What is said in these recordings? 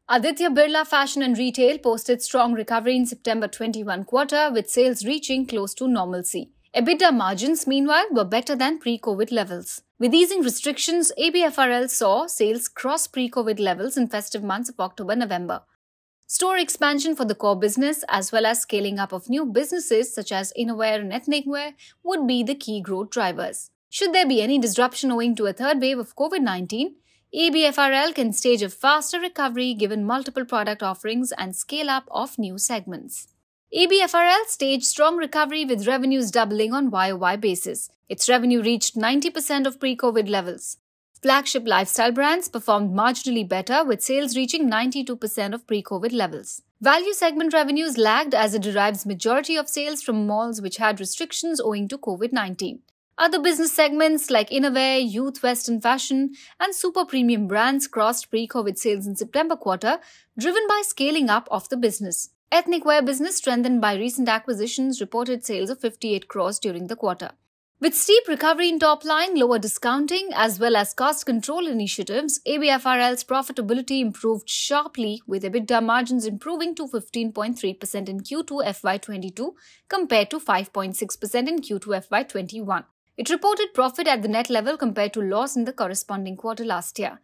Aditya Birla Fashion and Retail posted strong recovery in September 21 quarter with sales reaching close to normalcy. EBITDA margins, meanwhile, were better than pre-COVID levels. With easing restrictions, ABFRL saw sales cross pre-COVID levels in festive months of October-November. Store expansion for the core business as well as scaling up of new businesses such as innerwear and ethnic wear would be the key growth drivers. Should there be any disruption owing to a third wave of COVID-19, ABFRL can stage a faster recovery given multiple product offerings and scale up of new segments. ABFRL staged strong recovery with revenues doubling on YOY basis. Its revenue reached 90% of pre-COVID levels. Flagship lifestyle brands performed marginally better with sales reaching 92% of pre-COVID levels. Value segment revenues lagged as it derives majority of sales from malls which had restrictions owing to COVID-19. Other business segments like innerwear, youth western fashion and super premium brands crossed pre-COVID sales in September quarter, driven by scaling up of the business. Ethnic wear business strengthened by recent acquisitions reported sales of 58 crores during the quarter. With steep recovery in top line, lower discounting as well as cost control initiatives, ABFRL's profitability improved sharply with EBITDA margins improving to 15.3% in Q2 FY22 compared to 5.6% in Q2 FY21. It reported profit at the net level compared to loss in the corresponding quarter last year.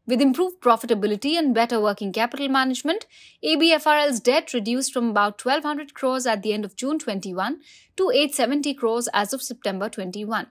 With improved profitability and better working capital management, ABFRL's debt reduced from about 1,200 crores at the end of June 21 to 870 crores as of September 21.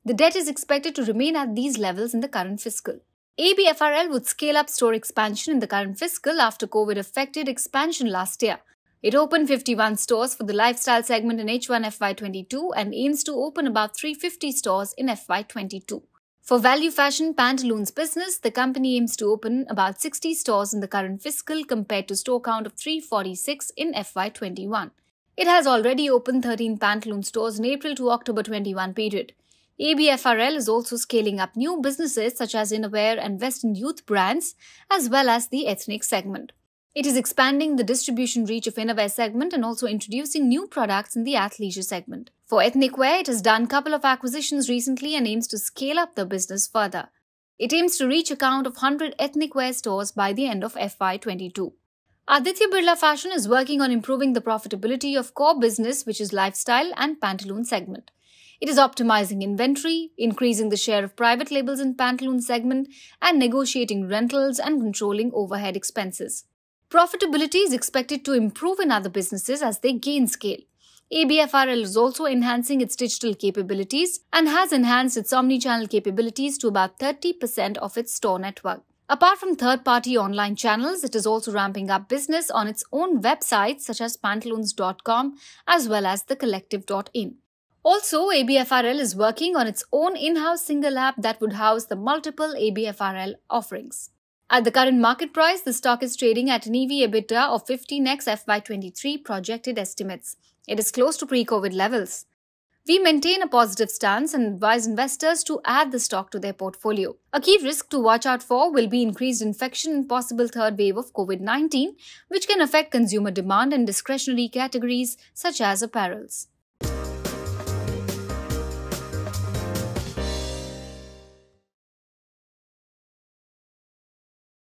The debt is expected to remain at these levels in the current fiscal. ABFRL would scale up store expansion in the current fiscal after COVID-affected expansion last year. It opened 51 stores for the lifestyle segment in H1 FY22 and aims to open about 350 stores in FY22. For value fashion pantaloons business, the company aims to open about 60 stores in the current fiscal compared to store count of 346 in FY21. It has already opened 13 pantaloon stores in April to October 21 period. ABFRL is also scaling up new businesses such as innerwear and western youth brands as well as the ethnic segment. It is expanding the distribution reach of innerwear segment and also introducing new products in the athleisure segment. For ethnic wear, it has done a couple of acquisitions recently and aims to scale up the business further. It aims to reach a count of 100 ethnic wear stores by the end of FY22. Aditya Birla Fashion is working on improving the profitability of core business which is lifestyle and pantaloon segment. It is optimizing inventory, increasing the share of private labels in pantaloon segment and negotiating rentals and controlling overhead expenses. Profitability is expected to improve in other businesses as they gain scale. ABFRL is also enhancing its digital capabilities and has enhanced its omni-channel capabilities to about 30% of its store network. Apart from third-party online channels, it is also ramping up business on its own websites such as pantaloons.com as well as thecollective.in. Also, ABFRL is working on its own in-house single app that would house the multiple ABFRL offerings. At the current market price, the stock is trading at an EV/EBITDA of 15x FY23 projected estimates. It is close to pre-COVID levels. We maintain a positive stance and advise investors to add the stock to their portfolio. A key risk to watch out for will be increased infection and possible third wave of COVID-19, which can affect consumer demand in discretionary categories such as apparels.